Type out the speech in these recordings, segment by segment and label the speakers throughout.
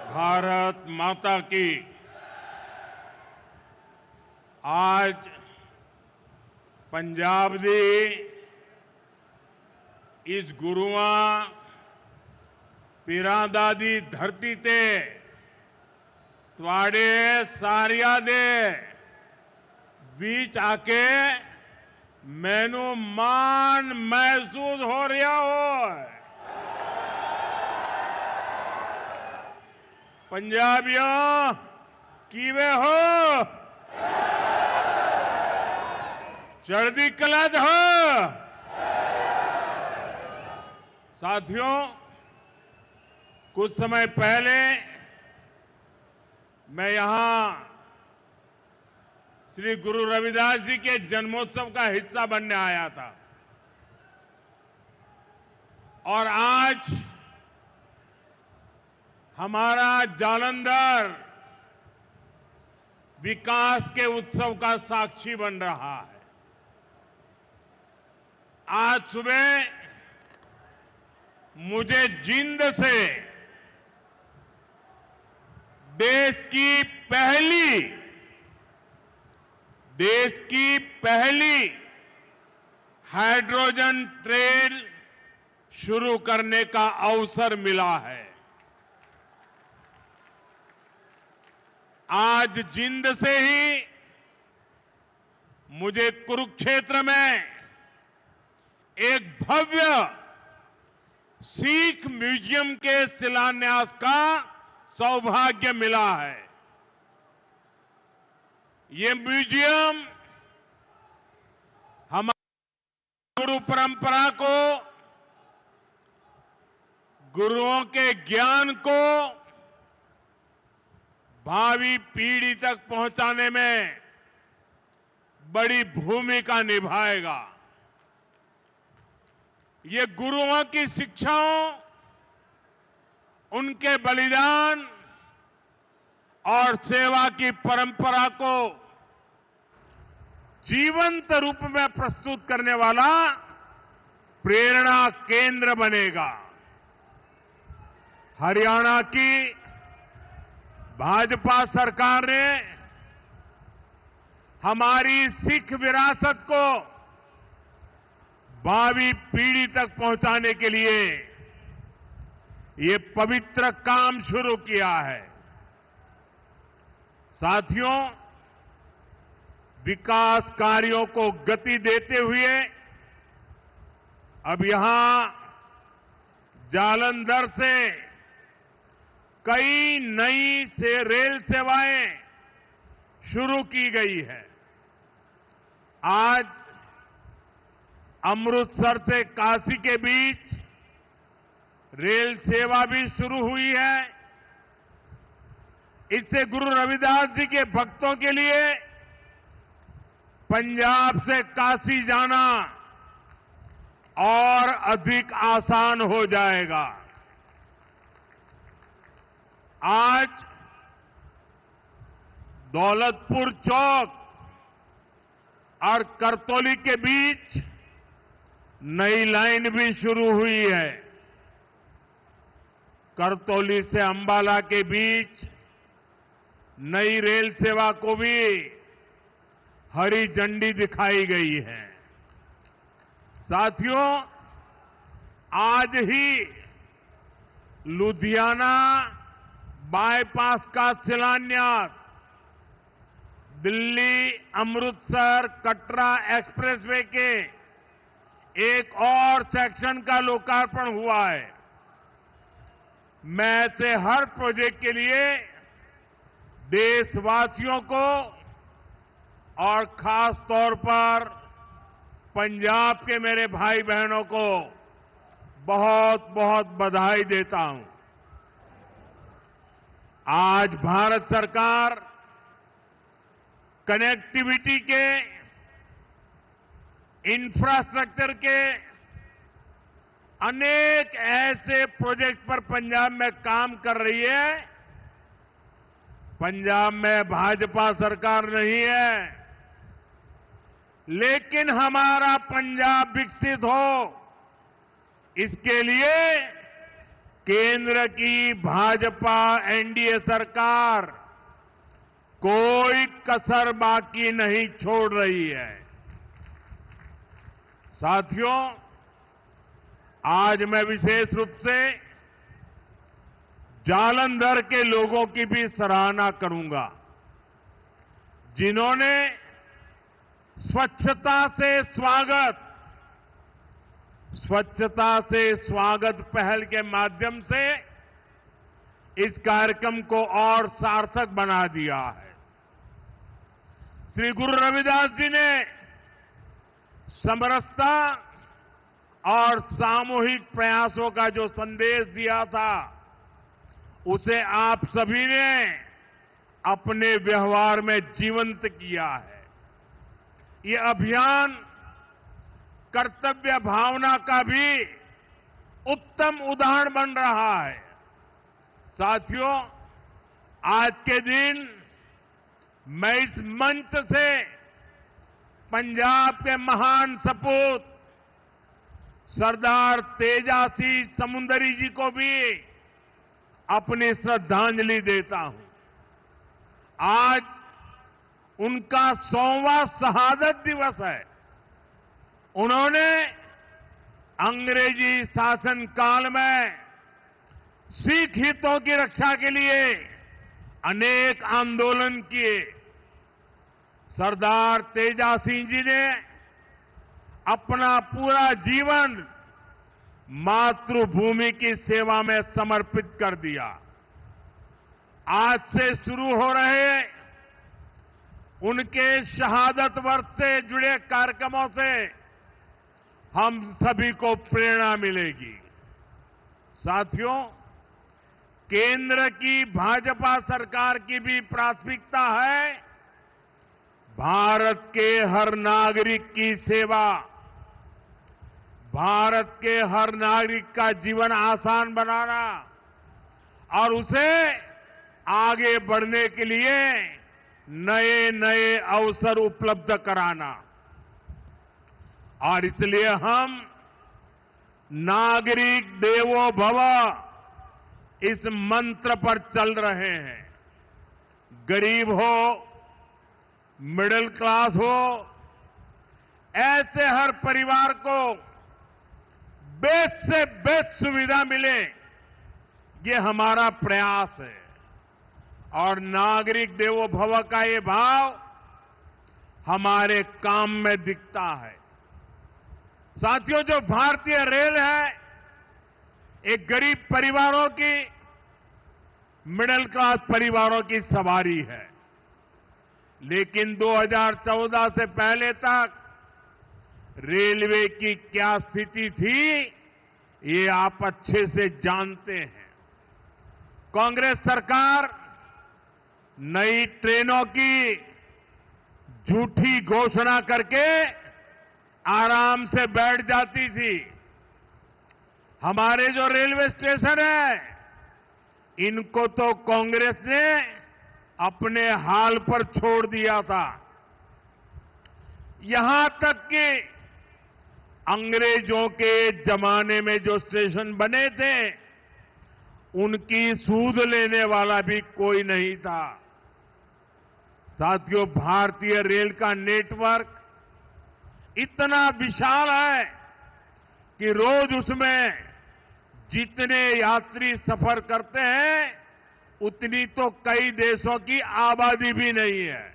Speaker 1: भारत माता की। आज पंजाब दी इस गुरुआं पीरां दी धरती ते तुहाडे सारिया दे बीच आके मैनू मान महसूस हो रहा हो। पंजाबियों किवे हो? चढ़दी कला च हो? साथियों, कुछ समय पहले मैं यहां श्री गुरु रविदास जी के जन्मोत्सव का हिस्सा बनने आया था और आज हमारा जालंधर विकास के उत्सव का साक्षी बन रहा है। आज सुबह मुझे जींद से देश की पहली हाइड्रोजन ट्रेन शुरू करने का अवसर मिला है। आज जींद से ही मुझे कुरुक्षेत्र में एक भव्य सिख म्यूजियम के शिलान्यास का सौभाग्य मिला है। ये म्यूजियम हमारी गुरु परंपरा को, गुरुओं के ज्ञान को भावी पीढ़ी तक पहुंचाने में बड़ी भूमिका निभाएगा। ये गुरुओं की शिक्षाओं, उनके बलिदान और सेवा की परंपरा को जीवंत रूप में प्रस्तुत करने वाला प्रेरणा केंद्र बनेगा। हरियाणा की भाजपा सरकार ने हमारी सिख विरासत को भावी पीढ़ी तक पहुंचाने के लिए ये पवित्र काम शुरू किया है। साथियों, विकास कार्यों को गति देते हुए अब यहां जालंधर से कई नई रेल सेवाएं शुरू की गई है। आज अमृतसर से काशी के बीच रेल सेवा भी शुरू हुई है। इससे गुरु रविदास जी के भक्तों के लिए पंजाब से काशी जाना और अधिक आसान हो जाएगा। आज दौलतपुर चौक और करतौली के बीच नई लाइन भी शुरू हुई है। करतौली से अंबाला के बीच नई रेल सेवा को भी हरी झंडी दिखाई गई है। साथियों, आज ही लुधियाना बाईपास का शिलान्यास, दिल्ली अमृतसर कटरा एक्सप्रेसवे के एक और सेक्शन का लोकार्पण हुआ है। मैं ऐसे हर प्रोजेक्ट के लिए देशवासियों को और खास तौर पर पंजाब के मेरे भाई बहनों को बहुत बहुत बधाई देता हूं। आज भारत सरकार कनेक्टिविटी के, इंफ्रास्ट्रक्चर के अनेक ऐसे प्रोजेक्ट पर पंजाब में काम कर रही है। पंजाब में भाजपा सरकार नहीं है, लेकिन हमारा पंजाब विकसित हो, इसके लिए केंद्र की भाजपा एनडीए सरकार कोई कसर बाकी नहीं छोड़ रही है। साथियों, आज मैं विशेष रूप से जालंधर के लोगों की भी सराहना करूंगा, जिन्होंने स्वच्छता से स्वागत पहल के माध्यम से इस कार्यक्रम को और सार्थक बना दिया है। श्री गुरु रविदास जी ने समरसता और सामूहिक प्रयासों का जो संदेश दिया था, उसे आप सभी ने अपने व्यवहार में जीवंत किया है। ये अभियान कर्तव्य भावना का भी उत्तम उदाहरण बन रहा है। साथियों, आज के दिन मैं इस मंच से पंजाब के महान सपूत सरदार तेजासी समुंदरी जी को भी अपनी श्रद्धांजलि देता हूं। आज उनका 100वां शहादत दिवस है। उन्होंने अंग्रेजी शासन काल में सिख हितों की रक्षा के लिए अनेक आंदोलन किए। सरदार तेजासी जी ने अपना पूरा जीवन मातृभूमि की सेवा में समर्पित कर दिया। आज से शुरू हो रहे उनके शहादत वर्ष से जुड़े कार्यक्रमों से हम सभी को प्रेरणा मिलेगी। साथियों, केंद्र की भाजपा सरकार की भी प्राथमिकता है भारत के हर नागरिक की सेवा, भारत के हर नागरिक का जीवन आसान बनाना और उसे आगे बढ़ने के लिए नए नए अवसर उपलब्ध कराना। और इसलिए हम नागरिक देवो भव इस मंत्र पर चल रहे हैं। गरीब हो, मिडिल क्लास हो, ऐसे हर परिवार को बेस्ट से बेस्ट सुविधा मिले, ये हमारा प्रयास है। और नागरिक देवो भव का ये भाव हमारे काम में दिखता है। साथियों, जो भारतीय रेल है, एक गरीब परिवारों की, मिडिल क्लास परिवारों की सवारी है। लेकिन 2014 से पहले तक रेलवे की क्या स्थिति थी, ये आप अच्छे से जानते हैं। कांग्रेस सरकार नई ट्रेनों की झूठी घोषणा करके आराम से बैठ जाती थी। हमारे जो रेलवे स्टेशन है, इनको तो कांग्रेस ने अपने हाल पर छोड़ दिया था। यहां तक कि अंग्रेजों के जमाने में जो स्टेशन बने थे, उनकी सूद लेने वाला भी कोई नहीं था। साथियों, भारतीय रेल का नेटवर्क इतना विशाल है कि रोज उसमें जितने यात्री सफर करते हैं, उतनी तो कई देशों की आबादी भी नहीं है।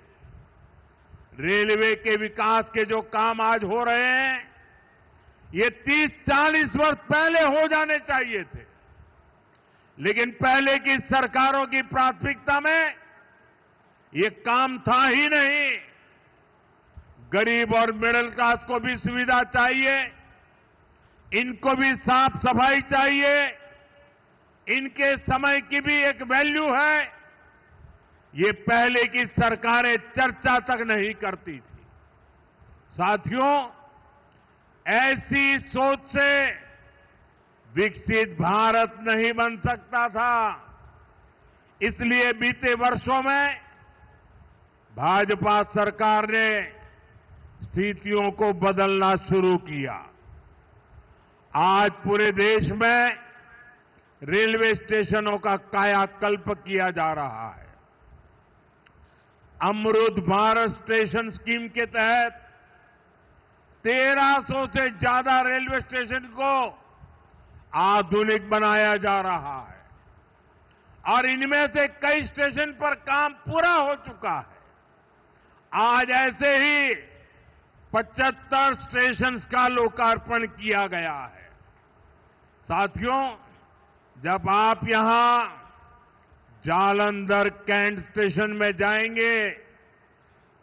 Speaker 1: रेलवे के विकास के जो काम आज हो रहे हैं, ये 30-40 वर्ष पहले हो जाने चाहिए थे। लेकिन पहले की सरकारों की प्राथमिकता में ये काम था ही नहीं। गरीब और मिडिल क्लास को भी सुविधा चाहिए, इनको भी साफ सफाई चाहिए, इनके समय की भी एक वैल्यू है। ये पहले की सरकारें चर्चा तक नहीं करती थी। साथियों, ऐसी सोच से विकसित भारत नहीं बन सकता था। इसलिए बीते वर्षों में भाजपा सरकार ने स्थितियों को बदलना शुरू किया। आज पूरे देश में रेलवे स्टेशनों का कायाकल्प किया जा रहा है। अमृत भारत स्टेशन स्कीम के तहत 1300 से ज्यादा रेलवे स्टेशन को आधुनिक बनाया जा रहा है और इनमें से कई स्टेशन पर काम पूरा हो चुका है। आज ऐसे ही 75 स्टेशन का लोकार्पण किया गया है। साथियों, जब आप यहां जालंधर कैंट स्टेशन में जाएंगे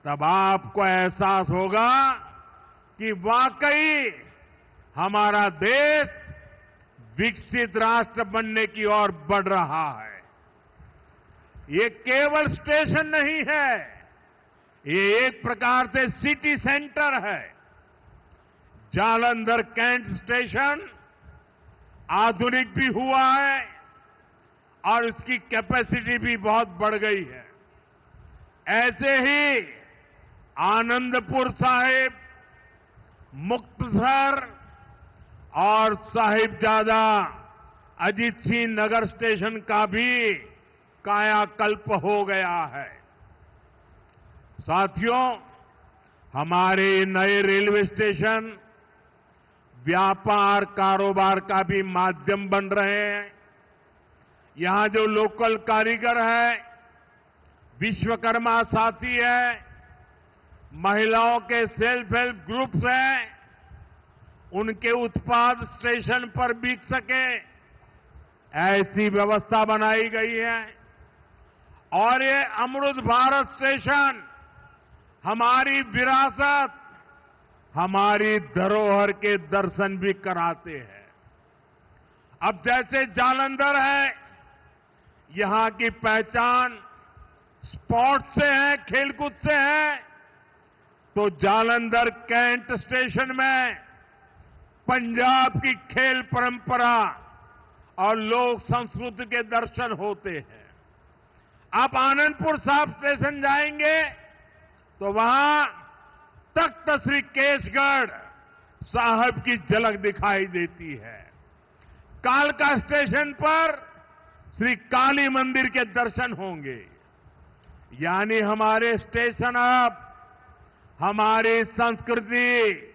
Speaker 1: तब आपको एहसास होगा कि वाकई हमारा देश विकसित राष्ट्र बनने की ओर बढ़ रहा है। ये केवल स्टेशन नहीं है, ये एक प्रकार से सिटी सेंटर है। जालंधर कैंट स्टेशन आधुनिक भी हुआ है और उसकी कैपेसिटी भी बहुत बढ़ गई है। ऐसे ही आनंदपुर साहिब, मुक्तसर और साहिबजादा अजीत सिंह नगर स्टेशन का भी कायाकल्प हो गया है। साथियों, हमारे नए रेलवे स्टेशन व्यापार कारोबार का भी माध्यम बन रहे हैं। यहां जो लोकल कारीगर है, विश्वकर्मा साथी है, महिलाओं के सेल्फ हेल्प ग्रुप्स हैं, उनके उत्पाद स्टेशन पर बिक सके, ऐसी व्यवस्था बनाई गई है। और ये अमृत भारत स्टेशन हमारी विरासत, हमारी धरोहर के दर्शन भी कराते हैं। अब जैसे जालंधर है, यहां की पहचान स्पोर्ट्स से है, खेलकूद से है, तो जालंधर कैंट स्टेशन में पंजाब की खेल परंपरा और लोक संस्कृति के दर्शन होते हैं। आप आनंदपुर साहिब स्टेशन जाएंगे तो वहां तख्त श्री केसगढ़ साहब की झलक दिखाई देती है। कालका स्टेशन पर श्री काली मंदिर के दर्शन होंगे। यानी हमारे स्टेशन अब हमारी संस्कृति,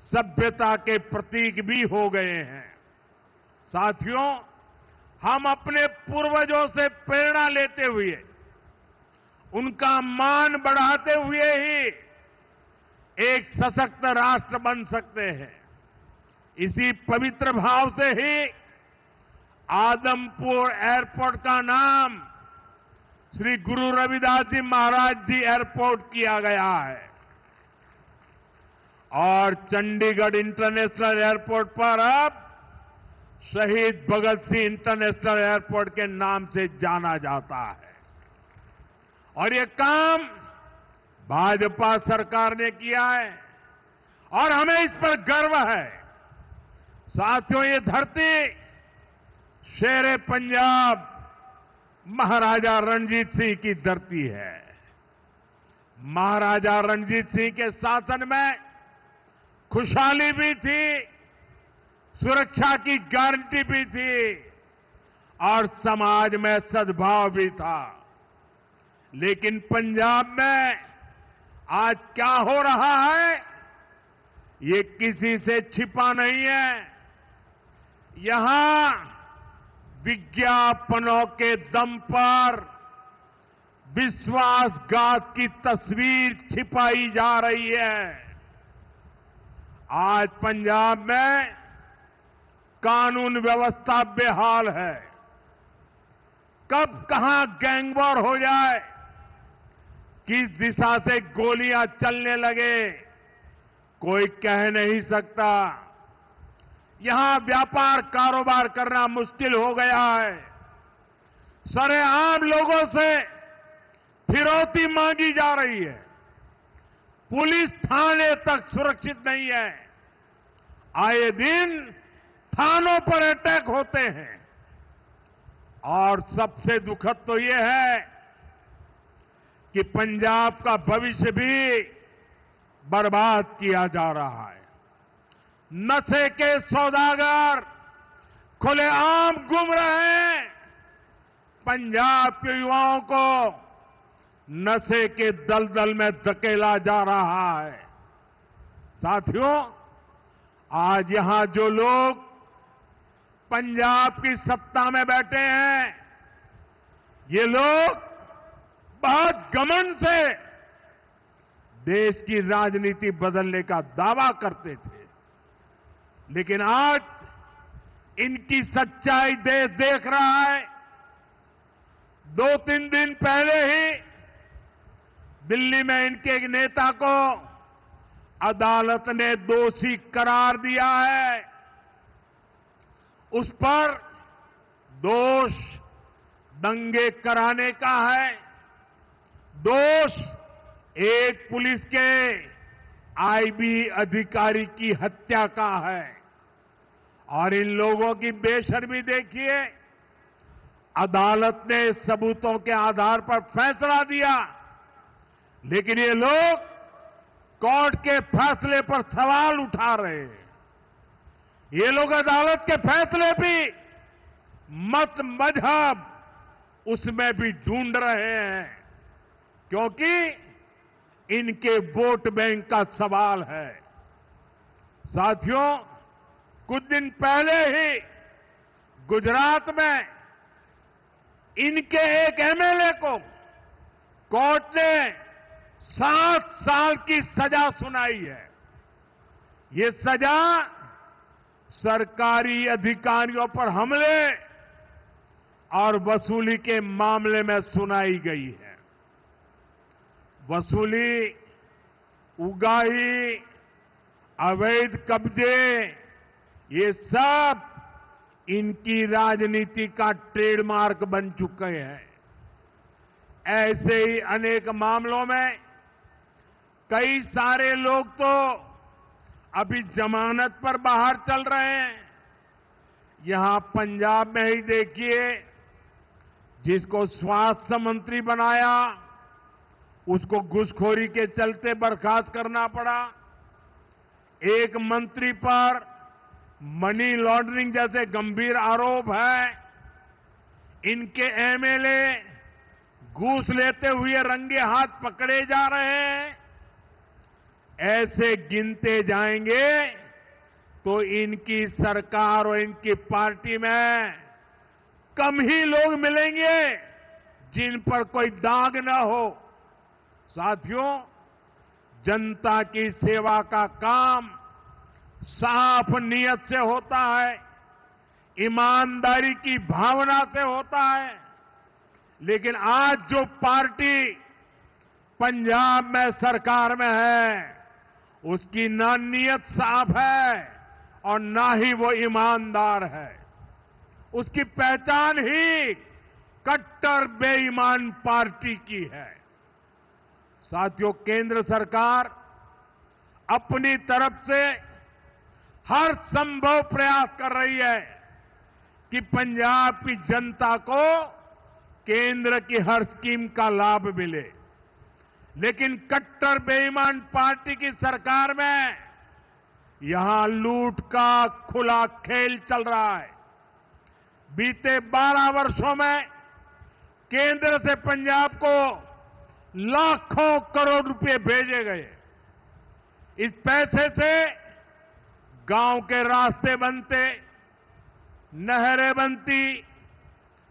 Speaker 1: सभ्यता के प्रतीक भी हो गए हैं। साथियों, हम अपने पूर्वजों से प्रेरणा लेते हुए, उनका मान बढ़ाते हुए ही एक सशक्त राष्ट्र बन सकते हैं। इसी पवित्र भाव से ही आदमपुर एयरपोर्ट का नाम श्री गुरु रविदास जी महाराज जी एयरपोर्ट किया गया है और चंडीगढ़ इंटरनेशनल एयरपोर्ट पर अब शहीद भगत सिंह इंटरनेशनल एयरपोर्ट के नाम से जाना जाता है। और ये काम भाजपा सरकार ने किया है और हमें इस पर गर्व है। साथियों, ये धरती शेरे पंजाब महाराजा रणजीत सिंह की धरती है। महाराजा रणजीत सिंह के शासन में खुशहाली भी थी, सुरक्षा की गारंटी भी थी और समाज में सद्भाव भी था। लेकिन पंजाब में आज क्या हो रहा है, ये किसी से छिपा नहीं है। यहां विज्ञापनों के दम पर विश्वासघात की तस्वीर छिपाई जा रही है। आज पंजाब में कानून व्यवस्था बेहाल है। कब कहां गैंगवॉर हो जाए, किस दिशा से गोलियां चलने लगे, कोई कह नहीं सकता। यहां व्यापार कारोबार करना मुश्किल हो गया है। सरेआम लोगों से फिरौती मांगी जा रही है। पुलिस थाने तक सुरक्षित नहीं है। आए दिन थानों पर अटैक होते हैं और सबसे दुखद तो ये है कि पंजाब का भविष्य भी बर्बाद किया जा रहा है। नशे के सौदागर खुलेआम घूम रहे हैं। पंजाब के युवाओं को नशे के दलदल में धकेला जा रहा है। साथियों, आज यहां जो लोग पंजाब की सत्ता में बैठे हैं, ये लोग बहुत घमंड से देश की राजनीति बदलने का दावा करते थे, लेकिन आज इनकी सच्चाई देश देख रहा है। 2-3 दिन पहले ही दिल्ली में इनके एक नेता को अदालत ने दोषी करार दिया है। उस पर दोष दंगे कराने का है, दोष एक पुलिस के आईबी अधिकारी की हत्या का है। और इन लोगों की बेशर्मी देखिए, अदालत ने सबूतों के आधार पर फैसला दिया, लेकिन ये लोग कोर्ट के फैसले पर सवाल उठा रहे हैं। ये लोग अदालत के फैसले भी मत मजहब उसमें भी ढूंढ रहे हैं, क्योंकि इनके वोट बैंक का सवाल है। साथियों, कुछ दिन पहले ही गुजरात में इनके एक एमएलए को कोर्ट ने 7 साल की सजा सुनाई है। ये सजा सरकारी अधिकारियों पर हमले और वसूली के मामले में सुनाई गई है। वसूली, उगाही, अवैध कब्जे, ये सब इनकी राजनीति का ट्रेडमार्क बन चुके हैं। ऐसे ही अनेक मामलों में कई सारे लोग तो अभी जमानत पर बाहर चल रहे हैं। यहां पंजाब में ही देखिए, जिसको स्वास्थ्य मंत्री बनाया उसको घूसखोरी के चलते बर्खास्त करना पड़ा। एक मंत्री पर मनी लॉन्ड्रिंग जैसे गंभीर आरोप है। इनके एमएलए घूस लेते हुए रंगे हाथ पकड़े जा रहे हैं। ऐसे गिनते जाएंगे तो इनकी सरकार और इनकी पार्टी में कम ही लोग मिलेंगे जिन पर कोई दाग न हो। साथियों, जनता की सेवा का काम साफ नियत से होता है, ईमानदारी की भावना से होता है। लेकिन आज जो पार्टी पंजाब में सरकार में है, उसकी ना नियत साफ है और ना ही वो ईमानदार है। उसकी पहचान ही कट्टर बेईमान पार्टी की है। साथियों, केंद्र सरकार अपनी तरफ से हर संभव प्रयास कर रही है कि पंजाब की जनता को केंद्र की हर स्कीम का लाभ मिले, लेकिन कट्टर बेईमान पार्टी की सरकार में यहां लूट का खुला खेल चल रहा है। बीते 12 वर्षों में केंद्र से पंजाब को लाखों करोड़ रुपए भेजे गए। इस पैसे से गांव के रास्ते बनते, नहरें बनती,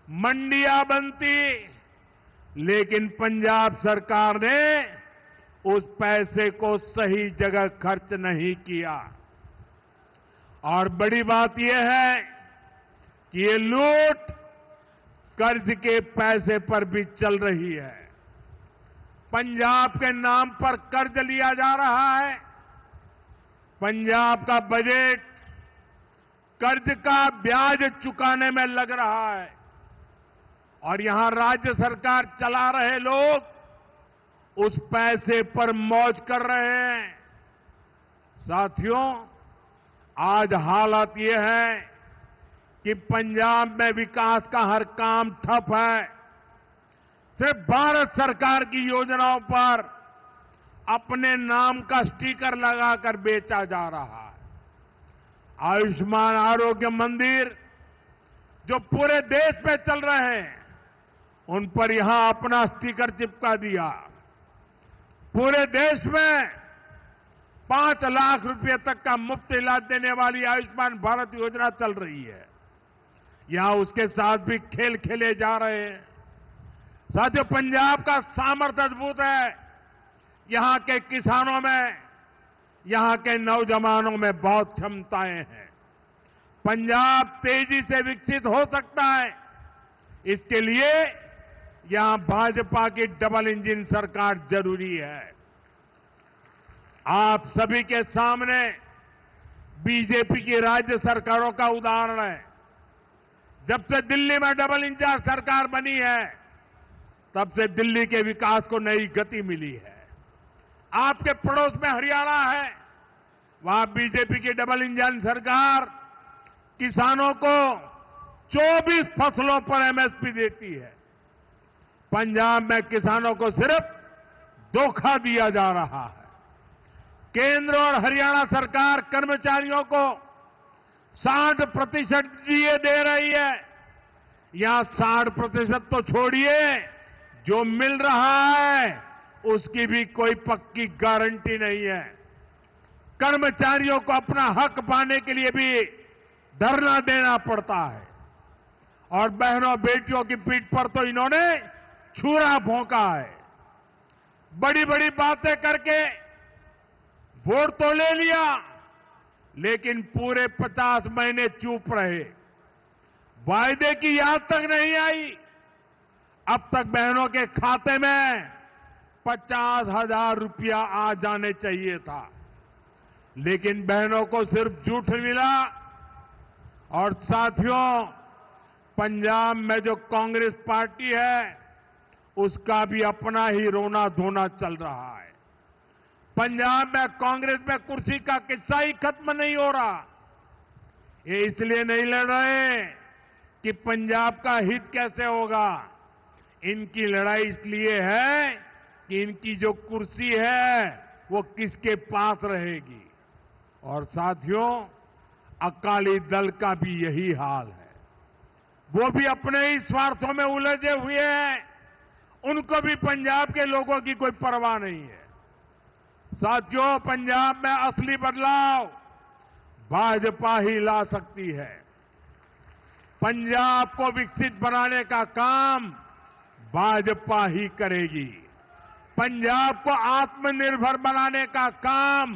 Speaker 1: मंडियां बनती, लेकिन पंजाब सरकार ने उस पैसे को सही जगह खर्च नहीं किया। और बड़ी बात यह है कि ये लूट कर्ज के पैसे पर भी चल रही है। पंजाब के नाम पर कर्ज लिया जा रहा है। पंजाब का बजट कर्ज का ब्याज चुकाने में लग रहा है और यहां राज्य सरकार चला रहे लोग उस पैसे पर मौज कर रहे हैं। साथियों, आज हालत यह है कि पंजाब में विकास का हर काम ठप है। सिर्फ भारत सरकार की योजनाओं पर अपने नाम का स्टिकर लगाकर बेचा जा रहा है। आयुष्मान आरोग्य मंदिर जो पूरे देश में चल रहे हैं, उन पर यहां अपना स्टिकर चिपका दिया। पूरे देश में 5 लाख रुपए तक का मुफ्त इलाज देने वाली आयुष्मान भारत योजना चल रही है। यहां उसके साथ भी खेल खेले जा रहे हैं। साथियों, पंजाब का सामर्थ्य अद्भुत है। यहां के किसानों में, यहां के नौजवानों में बहुत क्षमताएं हैं। पंजाब तेजी से विकसित हो सकता है। इसके लिए यहां भाजपा की डबल इंजन सरकार जरूरी है। आप सभी के सामने बीजेपी की राज्य सरकारों का उदाहरण है। जब से दिल्ली में डबल इंजन सरकार बनी है, तब से दिल्ली के विकास को नई गति मिली है। आपके पड़ोस में हरियाणा है, वहां बीजेपी की डबल इंजन सरकार किसानों को 24 फसलों पर एमएसपी देती है। पंजाब में किसानों को सिर्फ धोखा दिया जा रहा है। केंद्र और हरियाणा सरकार कर्मचारियों को 60% डीए दे रही है। यहां 60% तो छोड़िए, जो मिल रहा है उसकी भी कोई पक्की गारंटी नहीं है। कर्मचारियों को अपना हक पाने के लिए भी धरना देना पड़ता है। और बहनों बेटियों की पीठ पर तो इन्होंने छुरा भोंका है। बड़ी बड़ी बातें करके वोट तो ले लिया, लेकिन पूरे 50 महीने चुप रहे। वायदे की याद तक नहीं आई। अब तक बहनों के खाते में 50,000 रुपया आ जाने चाहिए था, लेकिन बहनों को सिर्फ झूठ मिला। और साथियों, पंजाब में जो कांग्रेस पार्टी है, उसका भी अपना ही रोना धोना चल रहा है। पंजाब में कांग्रेस में कुर्सी का किस्सा ही खत्म नहीं हो रहा। ये इसलिए नहीं लड़ रहे कि पंजाब का हित कैसे होगा। इनकी लड़ाई इसलिए है कि इनकी जो कुर्सी है वो किसके पास रहेगी। और साथियों, अकाली दल का भी यही हाल है। वो भी अपने ही स्वार्थों में उलझे हुए हैं। उनको भी पंजाब के लोगों की कोई परवाह नहीं है। साथियों, पंजाब में असली बदलाव भाजपा ही ला सकती है। पंजाब को विकसित बनाने का काम भाजपा ही करेगी। पंजाब को आत्मनिर्भर बनाने का काम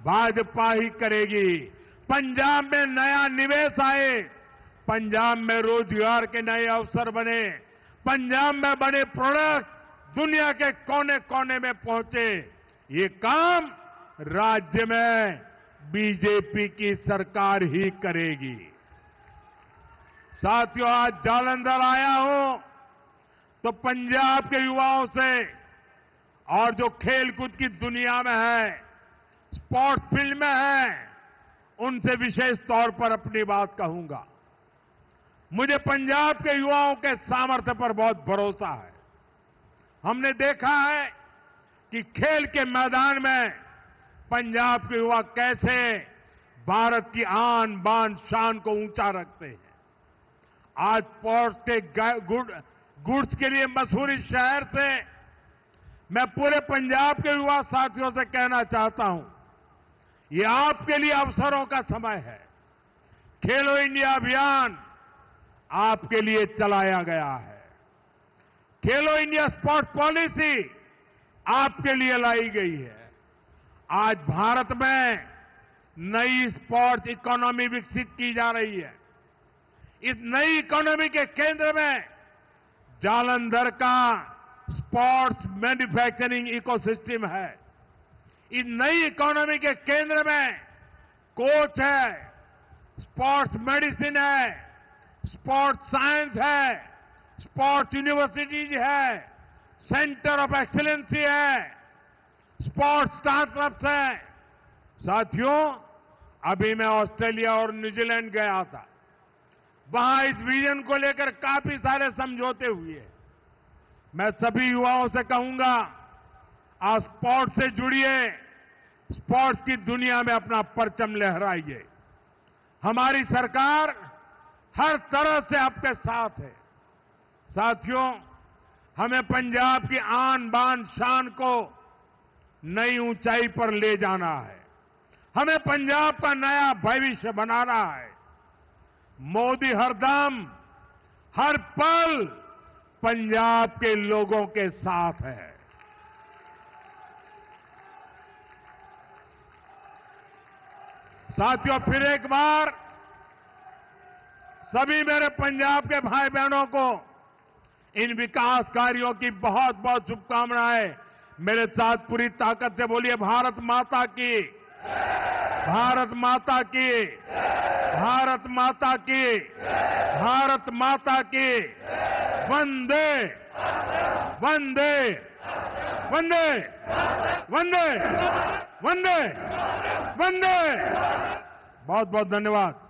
Speaker 1: भाजपा ही करेगी। पंजाब में नया निवेश आए, पंजाब में रोजगार के नए अवसर बने, पंजाब में बने प्रोडक्ट दुनिया के कोने कोने में पहुंचे, ये काम राज्य में बीजेपी की सरकार ही करेगी। साथियों, आज जालंधर आया हूं तो पंजाब के युवाओं से और जो खेलकूद की दुनिया में है, स्पोर्ट्स फील्ड में है, उनसे विशेष तौर पर अपनी बात कहूंगा। मुझे पंजाब के युवाओं के सामर्थ्य पर बहुत भरोसा है। हमने देखा है कि खेल के मैदान में पंजाब के युवा कैसे भारत की आन बान शान को ऊंचा रखते हैं। आज स्पोर्ट्स के गुड्स के लिए मशहूर इस शहर से मैं पूरे पंजाब के युवा साथियों से कहना चाहता हूं, ये आपके लिए अवसरों का समय है। खेलो इंडिया अभियान आपके लिए चलाया गया है। खेलो इंडिया स्पोर्ट्स पॉलिसी आपके लिए लाई गई है। आज भारत में नई स्पोर्ट्स इकोनॉमी विकसित की जा रही है। इस नई इकोनॉमी के केंद्र में जालंधर का स्पोर्ट्स मैन्युफैक्चरिंग इकोसिस्टम है। इस नई इकोनॉमी के केंद्र में कोच है, स्पोर्ट्स मेडिसिन है, स्पोर्ट्स साइंस है, स्पोर्ट्स यूनिवर्सिटीज है, सेंटर ऑफ एक्सीलेंसी है, स्पोर्ट्स स्टार्टअप्स है। साथियों, अभी मैं ऑस्ट्रेलिया और न्यूजीलैंड गया था। वहां इस विजन को लेकर काफी सारे समझौते हुए। मैं सभी युवाओं से कहूंगा, आप स्पोर्ट्स से जुड़िए, स्पोर्ट्स की दुनिया में अपना परचम लहराइए। हमारी सरकार हर तरह से आपके साथ है। साथियों, हमें पंजाब की आन बान शान को नई ऊंचाई पर ले जाना है। हमें पंजाब का नया भविष्य बनाना है। मोदी हरदम हर पल पंजाब के लोगों के साथ है। साथियों, फिर एक बार सभी मेरे पंजाब के भाई बहनों को इन विकास कार्यों की बहुत बहुत शुभकामनाएं। मेरे साथ पूरी ताकत से बोलिए, भारत माता की, भारत माता की, भारत माता की, भारत माता की। वंदे वंदे वंदे वंदे वंदे वंदे। बहुत बहुत धन्यवाद।